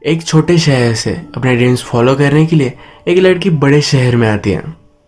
एक छोटे शहर से अपने ड्रीम्स फॉलो करने के लिए एक लड़की बड़े शहर में आती है।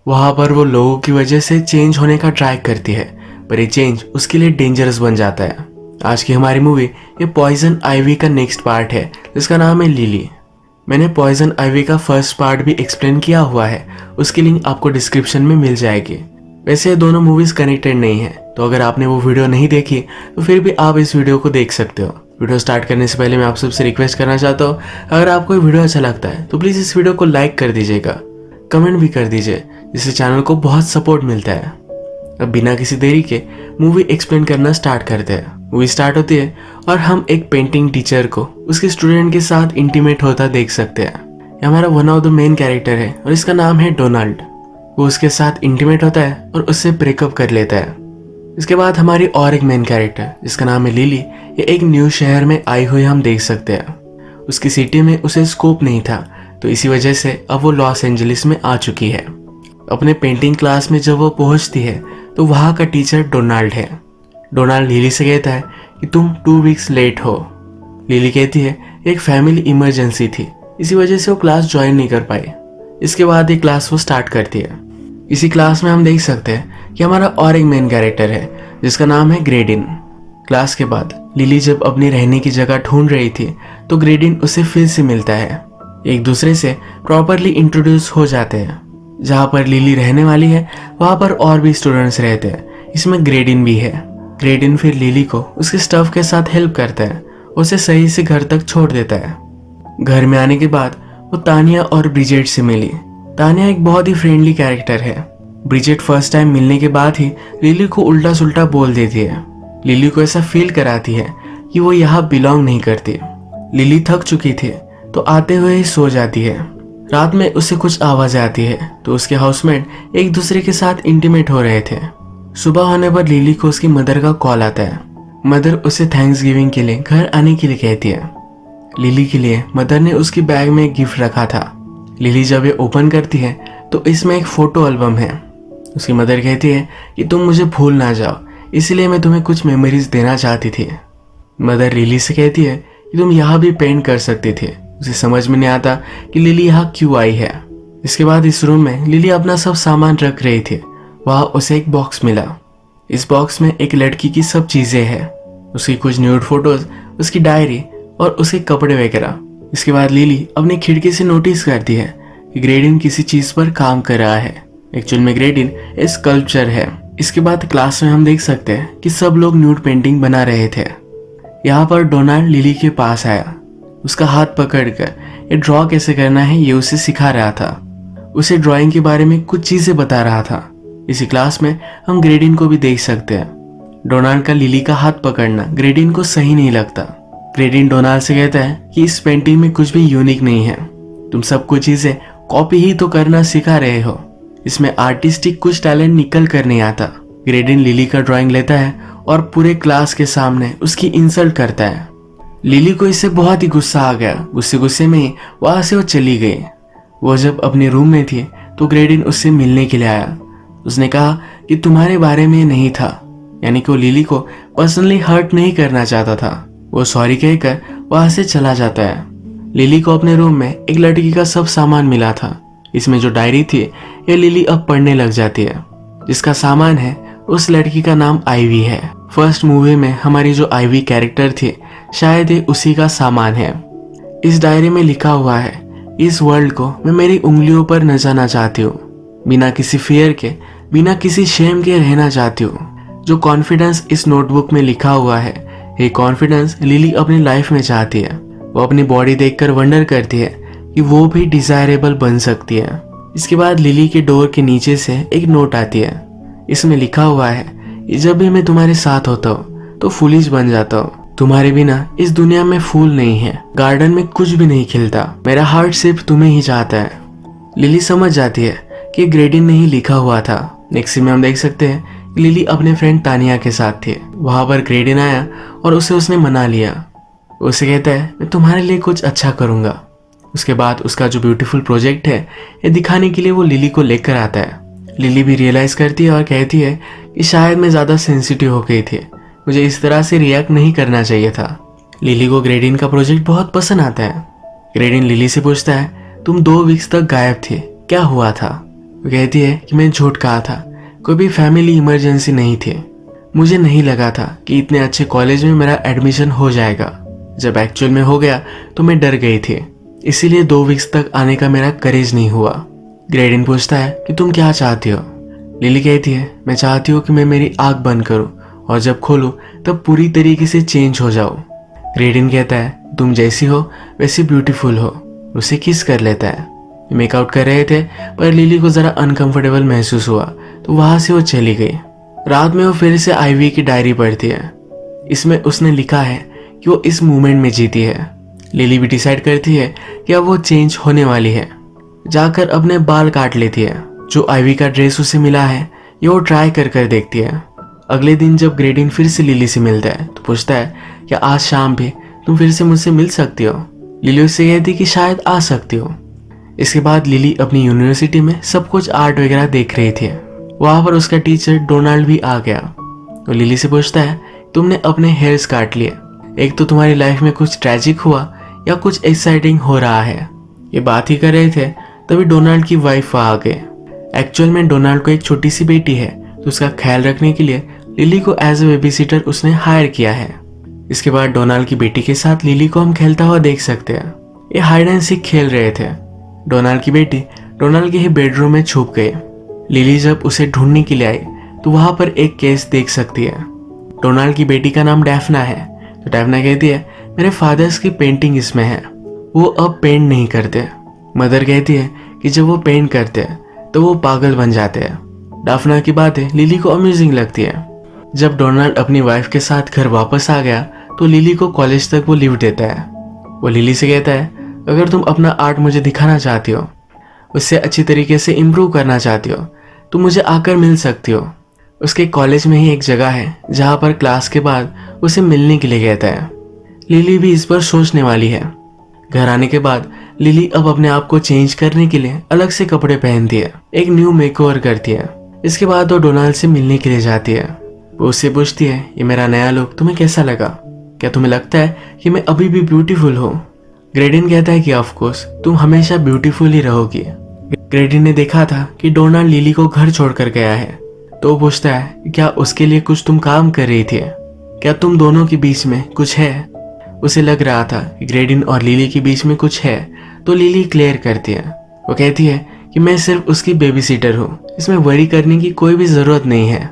वहाँ पर वो लोगों की वजह से चेंज होने का ट्राई करती है, पर ये चेंज उसके लिए डेंजरस बन जाता है। आज की हमारी मूवी ये पॉइजन आइवी का नेक्स्ट पार्ट है, जिसका नाम है लिली। मैंने पॉइजन आइवी का फर्स्ट पार्ट भी एक्सप्लेन किया हुआ है, उसकी लिंक आपको डिस्क्रिप्शन में मिल जाएगी। वैसे ये दोनों मूवीज कनेक्टेड नहीं है, तो अगर आपने वो वीडियो नहीं देखी तो फिर भी आप इस वीडियो को देख सकते हो। वीडियो स्टार्ट करने से पहले मैं आप सबसे रिक्वेस्ट करना चाहता हूँ, अगर आपको ये वीडियो अच्छा लगता है तो प्लीज़ इस वीडियो को लाइक कर दीजिएगा, कमेंट भी कर दीजिए, जिससे चैनल को बहुत सपोर्ट मिलता है। अब बिना किसी देरी के मूवी एक्सप्लेन करना स्टार्ट करते हैं। मूवी स्टार्ट होती है और हम एक पेंटिंग टीचर को उसके स्टूडेंट के साथ इंटीमेट होता देख सकते हैं। ये हमारा one of the main character है और इसका नाम है डोनाल्ड। वो उसके साथ इंटीमेट होता है और उससे ब्रेकअप कर लेता है। इसके बाद हमारी और एक मेन कैरेक्टर जिसका नाम है लिली, ये एक न्यू शहर में आई हुई हम देख सकते हैं। उसकी सिटी में उसे स्कोप नहीं था, तो इसी वजह से अब वो लॉस एंजलिस में आ चुकी है। अपने पेंटिंग क्लास में जब वो पहुंचती है तो वहाँ का टीचर डोनाल्ड है। डोनाल्ड लिली से कहता है कि तुम 2 वीक्स लेट हो। लिली कहती है एक फैमिली इमरजेंसी थी, इसी वजह से वो क्लास ज्वाइन नहीं कर पाई। इसके बाद ये क्लास वो स्टार्ट करती है। इसी क्लास में हम देख सकते हैं कि हमारा और एक मेन कैरेक्टर है जिसका नाम है ग्रेडिन। क्लास के बाद लिली जब अपनी रहने की जगह ढूंढ रही थी तो ग्रेडिन उसे फिर से मिलता है। एक दूसरे से प्रॉपरली इंट्रोड्यूस हो जाते हैं। जहाँ पर लिली रहने वाली है वहाँ पर और भी स्टूडेंट्स रहते हैं, इसमें ग्रेडिन भी है। ग्रेडिन फिर लिली को उसके स्टफ के साथ हेल्प करता है, उसे सही से घर तक छोड़ देता है। घर में आने के बाद वो तानिया और ब्रिजेट से मिली। तानिया एक बहुत ही फ्रेंडली कैरेक्टर है। ब्रिजेट फर्स्ट टाइम मिलने के बाद ही लिली को उल्टा सुल्टा बोल देती है। लिली को ऐसा फील कराती है कि वो यहाँ बिलोंग नहीं करती। लिली थक चुकी थी तो आते हुए ही सो जाती है। रात में उसे कुछ आवाजें आती है तो उसके हाउसमेट एक दूसरे के साथ इंटीमेट हो रहे थे। सुबह होने पर लिली को उसकी मदर का कॉल आता है। मदर उसे थैंक्स गिविंग के लिए घर आने के लिए कहती है। लिली के लिए मदर ने उसकी बैग में एक गिफ्ट रखा था। लिली जब ये ओपन करती है तो इसमें एक फोटो एल्बम है। उसकी मदर कहती है कि तुम मुझे भूल ना जाओ, इसलिए मैं तुम्हें कुछ मेमोरीज देना चाहती थी। मदर लिली से कहती है कि तुम यहाँ भी पेंट कर सकती थी। उसे समझ में नहीं आता कि लिली यहाँ क्यों आई है। इसके बाद इस रूम में लिली अपना सब सामान रख रही थी। वहाँ उसे एक बॉक्स मिला। इस बॉक्स में एक लड़की की सब चीजें हैं, उसकी कुछ न्यूड फोटोज, उसकी डायरी और उसके कपड़े वगैरह। इसके बाद लिली अपनी खिड़की से नोटिस करती है कि ग्रेडिन किसी चीज पर काम कर रहा है। एक्चुअल में ग्रेडिन एक स्कल्पचर है। इसके बाद क्लास में हम देख सकते हैं कि सब लोग न्यूड पेंटिंग बना रहे थे। यहाँ पर डोनाल्ड लिली के पास आया। उसका हाथ पकड़कर ये ड्रॉ कैसे करना है ये उसे सिखा रहा था। उसे ड्राइंग के बारे में कुछ चीजें बता रहा था। इसी क्लास में हम ग्रेडिन को भी देख सकते हैं। डोनाल्ड का लिली का हाथ पकड़ना ग्रेडिन को सही नहीं लगता। ग्रेडिन डोनाल्ड से कहता है कि इस पेंटिंग में कुछ भी यूनिक नहीं है, तुम सब कुछ चीजें कॉपी ही तो करना सिखा रहे हो, इसमें आर्टिस्टिक कुछ टैलेंट निकल कर नहीं आता। ग्रेडिन लिली का ड्राइंग लेता है और पूरे क्लास के सामने उसकी इंसल्ट करता है। लिली को इससे बहुत ही गुस्सा आ गया। गुस्से में ही वहां से वो चली गई। वो जब अपने रूम में थी तो ग्रेडिन उससे मिलने के लिए आया। उसने कहा कि तुम्हारे बारे में नहीं था, यानी कि वो लिली को पर्सनली हर्ट नहीं करना चाहता था। वो सॉरी कहकर वहां से चला जाता है। लिली को अपने रूम में एक लड़की का सब सामान मिला था। इसमें जो डायरी थी ये लिली अब पढ़ने लग जाती है। जिसका सामान है उस लड़की का नाम आइवी है। फर्स्ट मूवी में हमारी जो आइवी कैरेक्टर थी शायद ये उसी का सामान है। इस डायरी में लिखा हुआ है, इस वर्ल्ड को मैं मेरी उंगलियों पर न जाना चाहती हूँ, बिना किसी फियर के, बिना किसी शेम के रहना चाहती हूँ। जो कॉन्फिडेंस इस नोटबुक में लिखा हुआ है, ये कॉन्फिडेंस लिली अपनी लाइफ में चाहती है। वो अपनी बॉडी देखकर वंडर करती है कि वो भी डिजायरेबल बन सकती है। इसके बाद लिली के डोर के नीचे से एक नोट आती है। इसमें लिखा हुआ है, जब भी मैं तुम्हारे साथ होता हूँ तो फूलिश बन जाता हूँ। तुम्हारे बिना इस दुनिया में फूल नहीं है, गार्डन में कुछ भी नहीं खिलता। मेरा हार्ट सिर्फ तुम्हें ही चाहता है। लिली समझ जाती है कि ग्रेडिन ने ही लिखा हुआ था। नेक्स्ट सीन में हम देख सकते हैं कि लिली अपने फ्रेंड तानिया के साथ थी। वहां पर ग्रेडिन आया और उसने मना लिया। उसे कहता है मैं तुम्हारे लिए कुछ अच्छा करूंगा। उसके बाद उसका जो ब्यूटीफुल प्रोजेक्ट है ये दिखाने के लिए वो लिली को लेकर आता है। लिली भी रियलाइज करती है और कहती है कि शायद मैं ज़्यादा सेंसिटिव हो गई थी, मुझे इस तरह से रिएक्ट नहीं करना चाहिए था। लिली को ग्रेडिन का प्रोजेक्ट बहुत पसंद आता है। ग्रेडिन लिली से पूछता है, तुम 2 वीक्स तक गायब थे, क्या हुआ था? वो कहती है कि मैं झूठ कहा था, कोई भी फैमिली इमरजेंसी नहीं थी। मुझे नहीं लगा था कि इतने अच्छे कॉलेज में मेरा एडमिशन हो जाएगा। जब एक्चुअल में हो गया तो मैं डर गई थी, इसीलिए 2 वीक्स तक आने का मेरा करेज नहीं हुआ। ग्रेडिन पूछता है कि तुम क्या चाहती हो? लिली कहती है, मैं चाहती हूँ कि मैं मेरी आँख बंद करूँ और जब खोलूँ तब पूरी तरीके से चेंज हो जाओ। ग्रेडिन कहता है, तुम जैसी हो वैसी ब्यूटीफुल हो। उसे किस कर लेता है। मेकआउट कर रहे थे पर लिली को जरा अनकंफर्टेबल महसूस हुआ तो वहां से वो चली गई। रात में वो फिर से आईवी की डायरी पढ़ती है। इसमें उसने लिखा है कि वो इस मोमेंट में जीती है। लिली भी डिसाइड करती है कि अब वो चेंज होने वाली है। जाकर अपने बाल काट लेती है। जो आईवी का ड्रेस उसे मिला है ये वो ट्राई कर कर देखती है। अगले दिन जब ग्रेडिन फिर से लिली से मिलता है तो पूछता है कि आज शाम भी तुम फिर से मुझसे मिल सकती हो? लिली उससे कहती कि शायद आ सकती हो। इसके बाद लिली अपनी यूनिवर्सिटी में सब कुछ आर्ट वगैरह देख रही थी। वहां पर उसका टीचर डोनाल्ड भी आ गया। तो लिली से पूछता है, तुमने अपने हेयर्स काट लिए, एक तो तुम्हारी लाइफ में कुछ ट्रैजिक हुआ या कुछ एक्साइटिंग हो रहा है? ये बात ही कर रहे थे तभी डोनाल्ड की वाइफ आ गए। एक्चुअल में डोनाल्ड को एक छोटी सी बेटी है तो उसका ख्याल रखने के लिए लिली को एज ए बेबी सिटर उसने हायर किया है। इसके बाद डोनाल्ड की बेटी के साथ लिली को हम खेलता हुआ देख सकते हैं। ये हाइड एंड सीक खेल रहे थे। डोनाल्ड की बेटी डोनाल्ड के ही बेडरूम में छुप गई। लिली जब उसे ढूंढने के लिए आई तो वहां पर एक केस देख सकती है। डोनाल्ड की बेटी का नाम डैफना है। तो डैफना कहती है, मेरे फादर्स की पेंटिंग इसमें है, वो अब पेंट नहीं करते। मदर कहती है कि जब वो पेंट करते हैं तो वो पागल बन जाते हैं। डैफना की बातें लिली को अम्यूजिंग लगती है। जब डोनाल्ड अपनी वाइफ के साथ घर वापस आ गया तो लिली को कॉलेज तक वो लिफ्ट देता है। वो लिली से कहता है, अगर तुम अपना आर्ट मुझे दिखाना चाहती हो, उससे अच्छी तरीके से इम्प्रूव करना चाहती हो तो मुझे आकर मिल सकती हो। उसके कॉलेज में ही एक जगह है जहाँ पर क्लास के बाद उसे मिलने के लिए कहता है। लिली भी इस पर सोचने वाली है। घर आने के बाद लिली अब अपने आप को चेंज करने के लिए अलग से कपड़े पहनती है, एक न्यू मेकओवर करती है। इसके बाद वो डोनाल्ड से मिलने के लिए जाती है। वो उससे पूछती है, ये मेरा नया लुक तुम्हें कैसा लगा? क्या तुम्हें लगता है कि मैं अभी भी ब्यूटीफुल हूँ? ग्रेडिन कहता है कि ऑफ कोर्स तुम हमेशा ब्यूटीफुल ही रहोगी। ग्रेडिन ने देखा था कि डोनाल्ड लिली को घर छोड़कर गया है तो वो पूछता है, क्या उसके लिए कुछ तुम काम कर रही थी? क्या तुम दोनों के बीच में कुछ है? उसे लग रहा था कि ग्रेडिन और लिली के बीच में कुछ है तो लिली क्लियर करती है। वो कहती है कि मैं सिर्फ उसकी बेबी सीटर हूँ, इसमें वरी करने की कोई भी जरूरत नहीं है।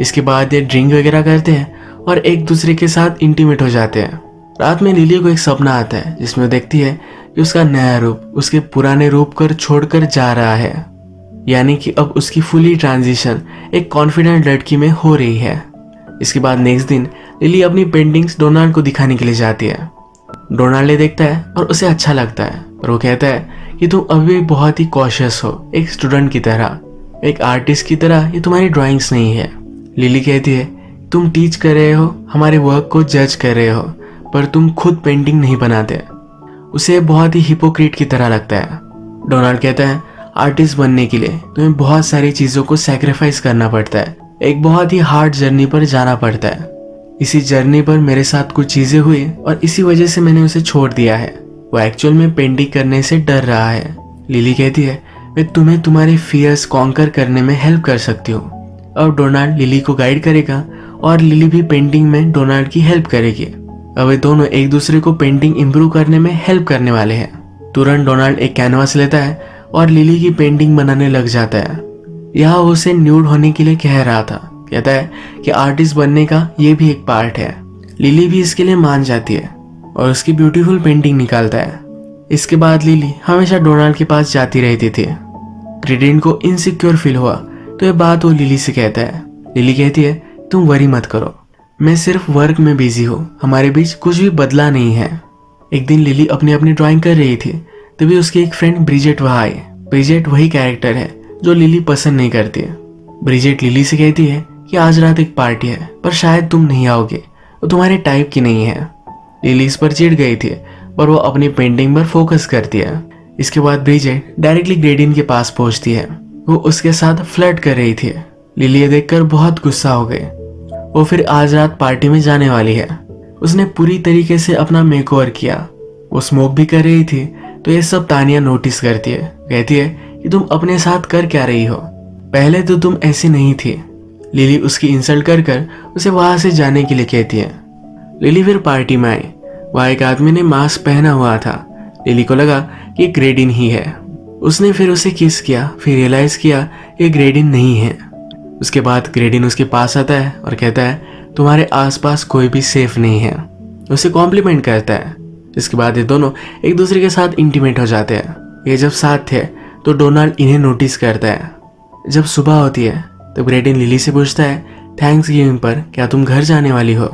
इसके बाद ये ड्रिंक वगैरह करते हैं और एक दूसरे के साथ इंटीमेट हो जाते हैं। रात में लिली को एक सपना आता है जिसमें वो देखती है कि उसका नया रूप उसके पुराने रूप को छोड़कर जा रहा है, यानी कि अब उसकी फुली ट्रांजिशन एक कॉन्फिडेंट लड़की में हो रही है। इसके बाद नेक्स्ट दिन लिली अपनी पेंटिंग्स डोनाल्ड को दिखाने के लिए जाती है। डोनाल्ड देखता है और उसे अच्छा लगता है और वो कहता है कि तुम अभी भी बहुत ही कॉशियस हो, एक स्टूडेंट की तरह, एक आर्टिस्ट की तरह। ये तुम्हारी ड्राइंग्स नहीं है। लिली कहती है, तुम टीच कर रहे हो, हमारे वर्क को जज कर रहे हो, पर तुम खुद पेंटिंग नहीं बनाते। उसे बहुत ही हिपोक्रेट की तरह लगता है। डोनाल्ड कहता है, आर्टिस्ट बनने के लिए तुम्हें बहुत सारी चीजों को सैक्रिफाइस करना पड़ता है, एक बहुत ही हार्ड जर्नी पर जाना पड़ता है। इसी जर्नी पर मेरे साथ कुछ चीजें हुई और इसी वजह से मैंने उसे छोड़ दिया है। वो एक्चुअल में पेंटिंग करने से डर रहा है। लिली कहती है, मैं तुम्हें तुम्हारे फियर्स कॉन्कर करने में हेल्प कर सकती हूँ। अब डोनाल्ड लिली को गाइड करेगा और लिली भी पेंटिंग में डोनाल्ड की हेल्प करेगी। अब वे दोनों एक दूसरे को पेंटिंग इम्प्रूव करने में हेल्प करने वाले हैं। तुरंत डोनाल्ड एक कैनवास लेता है और लिली की पेंटिंग बनाने लग जाता है। यहाँ वो उसे न्यूड होने के लिए कह रहा था। कहता है कि आर्टिस्ट बनने का ये भी एक पार्ट है। लिली भी इसके लिए मान जाती है और उसकी ब्यूटीफुल पेंटिंग निकालता है। इसके बाद लिली हमेशा डोनाल्ड के पास जाती रहती थी। ग्रेडिन को इनसिक्योर फील हुआ तो ये बात वो लिली से कहता है। लिली कहती है, तुम वरी मत करो, मैं सिर्फ वर्क में बिजी हूँ, हमारे बीच कुछ भी बदला नहीं है। एक दिन लिली अपनी अपनी ड्राइंग कर रही थी तभी उसकी एक फ्रेंड ब्रिजेट वहाँ आई। ब्रिजेट वही कैरेक्टर है जो लिली पसंद नहीं करती है। ब्रिजेट लिली से कहती है कि आज रात एक पार्टी है पर शायद तुम नहीं आओगे, वो तुम्हारे टाइप की नहीं है। लिली इस पर चिढ़ गई थी पर वो अपनी पेंटिंग पर फोकस करती है। इसके बाद ब्रिजेट डायरेक्टली ग्रेडिन के पास पहुंचती है। वो उसके साथ फ्लर्ट कर रही थी। लिली ये देखकर बहुत गुस्सा हो गई। वो फिर आज रात पार्टी में जाने वाली है। उसने पूरी तरीके से अपना मेकओवर किया। वो स्मोक भी कर रही थी। तो ये सब तानिया नोटिस करती है। कहती है कि तुम अपने साथ कर क्या रही हो, पहले तो तुम ऐसी नहीं थी। लिली उसकी इंसल्ट कर कर उसे वहां से जाने के लिए कहती है। लिली फिर पार्टी में आई। वहां एक आदमी ने मास्क पहना हुआ था। लिली को लगा कि ग्रेडिन ही है। उसने फिर उसे किस किया, फिर रियलाइज किया ये ग्रेडिन नहीं है। उसके बाद ग्रेडिन उसके पास आता है और कहता है तुम्हारे आसपास कोई भी सेफ नहीं है। उसे कॉम्प्लीमेंट करता है। इसके बाद ये दोनों एक दूसरे के साथ इंटीमेट हो जाते हैं। ये जब साथ थे तो डोनाल्ड इन्हें नोटिस करता है। जब सुबह होती है तो ग्रेडिन लिली से पूछता है थैंक्स गिविंग पर क्या तुम घर जाने वाली हो।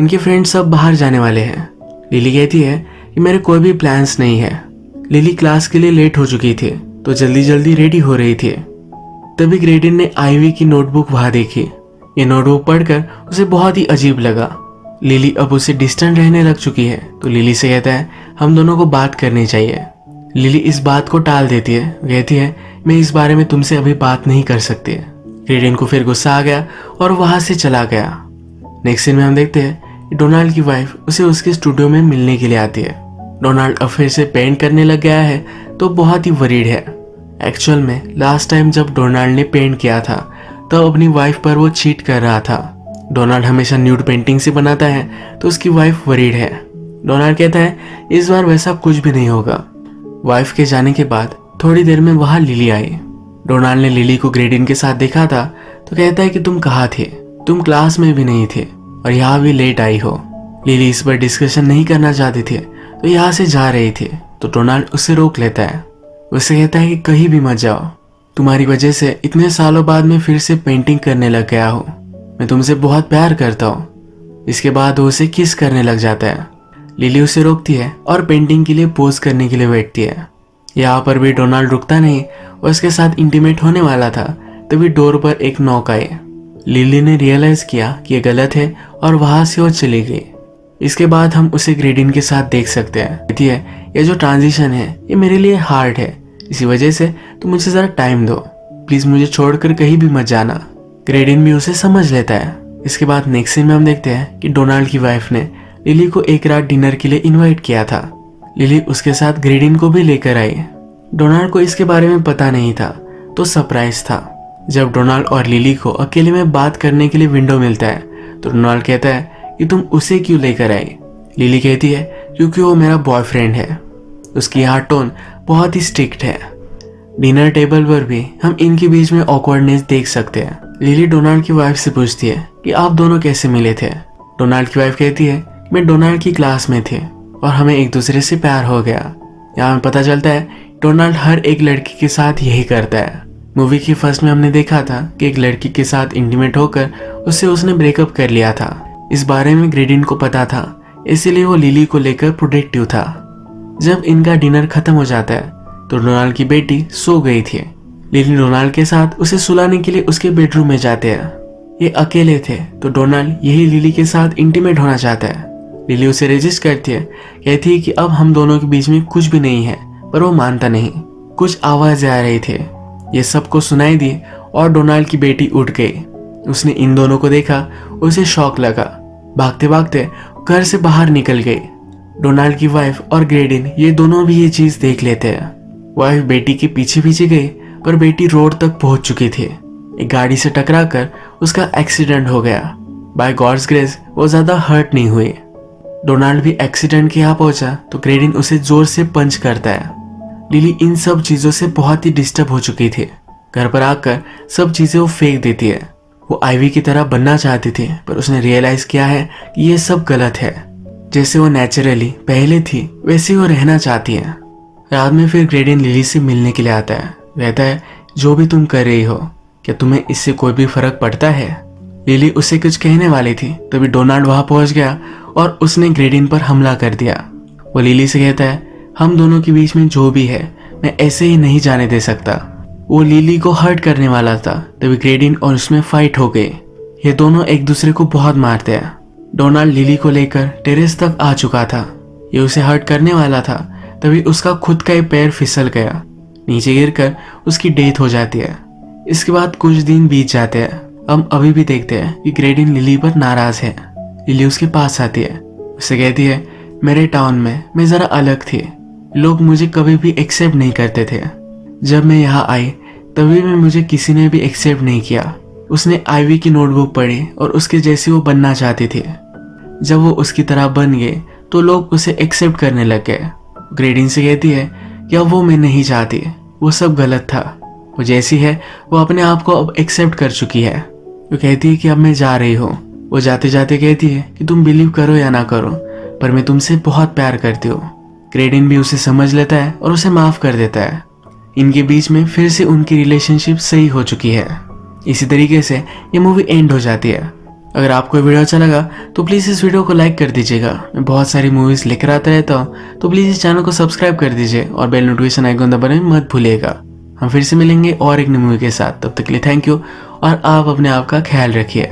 इनके फ्रेंड्स सब बाहर जाने वाले हैं। लिली कहती है कि मेरे कोई भी प्लान्स नहीं है। लिली क्लास के लिए लेट हो चुकी थी तो जल्दी जल्दी रेडी हो रही थी। तभी ग्रेडिन ने आईवी की नोटबुक वहां देखी। ये नोटबुक पढ़कर उसे बहुत ही अजीब लगा। लिली अब उसे डिस्टेंट रहने लग चुकी है तो लिली से कहता है हम दोनों को बात करनी चाहिए। लिली इस बात को टाल देती है। कहती है मैं इस बारे में तुमसे अभी बात नहीं कर सकती। ग्रेडिन को फिर गुस्सा आ गया और वहां से चला गया। नेक्स्ट सीन में हम देखते हैं कि डोनाल्ड की वाइफ उसे उसके स्टूडियो में मिलने के लिए आती है। डोनाल्ड अब फिर से पेंट करने लग गया है तो बहुत ही वरीड है। एक्चुअल में लास्ट टाइम जब डोनाल्ड ने पेंट किया था तब अपनी वाइफ पर वो चीट कर रहा था। डोनाल्ड हमेशा न्यूड पेंटिंग से बनाता है तो उसकी वाइफ वरीड है। डोनाल्ड कहता है इस बार वैसा कुछ भी नहीं होगा। वाइफ के जाने के बाद थोड़ी देर में वहां लिली आई। डोनाल्ड ने लिली को ग्रेडिन के साथ देखा था तो कहता है कि तुम कहाँ थे, तुम क्लास में भी नहीं थे और यहाँ भी लेट आई हो। लिली इस पर डिस्कशन नहीं करना चाहती थी तो यहाँ से जा रही थी तो डोनाल्ड उसे रोक लेता है। उसे कहता है कि कहीं भी मत जाओ, तुम्हारी वजह से इतने सालों बाद मैं फिर से पेंटिंग करने लग गया हूँ। मैं तुमसे बहुत प्यार करता हूँ। इसके बाद वो उसे किस करने लग जाता है। लिली उसे रोकती है और पेंटिंग के लिए पोज करने के लिए बैठती है। यहाँ पर भी डोनाल्ड रुकता नहीं और उसके साथ इंटीमेट होने वाला था तभी डोर पर एक नॉक आई। लिली ने रियलाइज किया कि ये गलत है और वहां से वो चली गई। इसके बाद हम उसे ग्रेडिन के साथ देख सकते हैं। कहती है ये जो ट्रांजिशन है ये मेरे लिए हार्ड है, इसी वजह से तुम मुझे जरा टाइम दो, प्लीज मुझे छोड़कर कहीं भी मत जाना। ग्रेडिन भी उसे समझ लेता है। इसके बाद नेक्स्ट सीन में हम देखते हैं कि डोनाल्ड की वाइफ ने लिली को एक रात डिनर के लिए इनवाइट किया था। लिली उसके साथ ग्रेडिन को भी लेकर आई। डोनाल्ड को इसके बारे में पता नहीं था तो सरप्राइज था। जब डोनाल्ड और लिली को अकेले में बात करने के लिए विंडो मिलता है तो डोनाल्ड कहता है कि तुम उसे क्यों लेकर आई। लिली कहती है क्योंकि वो मेरा बॉयफ्रेंड है। उसकी यहाँ टोन बहुत ही स्ट्रिक्ट है। डिनर टेबल पर भी हम इनके बीच में ऑकवर्डनेस देख सकते हैं। लिली डोनाल्ड की वाइफ से पूछती है कि आप दोनों कैसे मिले थे। डोनाल्ड की वाइफ कहती है मैं डोनाल्ड की क्लास में थी और हमें एक दूसरे से प्यार हो गया। यहाँ में पता चलता है डोनाल्ड हर एक लड़की के साथ यही करता है। मूवी की फर्स्ट में हमने देखा था कि एक लड़की के साथ इंटीमेट होकर उससे उसने ब्रेकअप कर लिया था। इस बारे में ग्रेडिन को पता था, इसीलिए वो लिली को लेकर प्रोटेक्टिव था। जब इनका डिनर खत्म हो जाता है तो डोनाल्ड की बेटी सो गई थी। लिली डोनाल्ड के साथ उसे सुलाने के लिए उसके बेडरूम में जाते हैं। ये अकेले थे तो डोनाल्ड यही लिली के साथ इंटीमेट होना चाहता है। लिली उसे रेजिस्ट करती है, कहती है कि अब हम दोनों के बीच में कुछ भी नहीं है, पर वो मानता नहीं। कुछ आवाजें आ रही थी, ये सबको सुनाई दी और डोनाल्ड की बेटी उठ गई। उसने इन दोनों को देखा, उसे शॉक लगा। भागते भागते घर से बाहर निकल गई। डोनाल्ड की वाइफ और ग्रेडिन ये दोनों भी ये चीज देख लेते हैं। वाइफ बेटी के पीछे पीछे गई पर बेटी रोड तक पहुंच चुकी थी। एक गाड़ी से टकराकर उसका एक्सीडेंट हो गया। बाय गॉड्स ग्रेस वो ज्यादा हर्ट नहीं हुई। डोनाल्ड भी एक्सीडेंट के यहाँ पहुंचा तो ग्रेडिन उसे जोर से पंच करता है। लिली इन सब चीजों से बहुत ही डिस्टर्ब हो चुकी थी। घर पर आकर सब चीजें वो फेंक देती है। वो आईवी की तरह बनना चाहती थी पर उसने रियलाइज किया है कि ये सब गलत है। जैसे वो नेचुरली पहले थी वैसे वो रहना चाहती है। रात में फिर ग्रेडिन लिली से मिलने के लिए आता है। कहता है जो भी तुम कर रही हो क्या तुम्हें इससे कोई भी फर्क पड़ता है। लिली उसे कुछ कहने वाली थी तभी डोनाल्ड वहां पहुंच गया और उसने ग्रेडिन पर हमला कर दिया। वो लिली से कहता है हम दोनों के बीच में जो भी है मैं ऐसे ही नहीं जाने दे सकता। वो लिली को हर्ट करने वाला था तभी ग्रेडिन और उसमें फाइट हो गई। ये दोनों एक दूसरे को बहुत मारते हैं। डोनाल्ड लिली को लेकर टेरेस तक आ चुका था। ये उसे हर्ट करने वाला था तभी उसका खुद का ही पैर फिसल गया। नीचे गिरकर उसकी डेथ हो जाती है। इसके बाद कुछ दिन बीत जाते हैं। हम अभी भी देखते हैं कि ग्रेडिन लिली पर नाराज है। लिली उसके पास आती है, उससे कहती है मेरे टाउन में मैं ज़रा अलग थी, लोग मुझे कभी भी एक्सेप्ट नहीं करते थे। जब मैं यहाँ आई तभी में मुझे किसी ने भी एक्सेप्ट नहीं किया। उसने आईवी की नोटबुक पढ़ी और उसके जैसी वो बनना चाहती थी। जब वो उसकी तरह बन गए तो लोग उसे एक्सेप्ट करने लग गए। ग्रेडिन से कहती है कि अब वो मैं नहीं चाहती, वो सब गलत था, वो जैसी है वो अपने आप को अब एक्सेप्ट कर चुकी है। वो कहती है कि अब मैं जा रही हूँ। वो जाते जाते कहती है कि तुम बिलीव करो या ना करो, पर मैं तुमसे बहुत प्यार करती हूँ। ग्रेडिन भी उसे समझ लेता है और उसे माफ कर देता है। इनके बीच में फिर से उनकी रिलेशनशिप सही हो चुकी है। इसी तरीके से ये मूवी एंड हो जाती है। अगर आपको वीडियो अच्छा लगा तो प्लीज़ इस वीडियो को लाइक कर दीजिएगा। मैं बहुत सारी मूवीज़ लेकर आता रहता हूँ, तो प्लीज़ इस चैनल को सब्सक्राइब कर दीजिए और बेल नोटिफिकेशन आइकन दबाना मत भूलिएगा। हम फिर से मिलेंगे और एक नई मूवी के साथ। तब तक के लिए थैंक यू और आप अपने आप का ख्याल रखिए।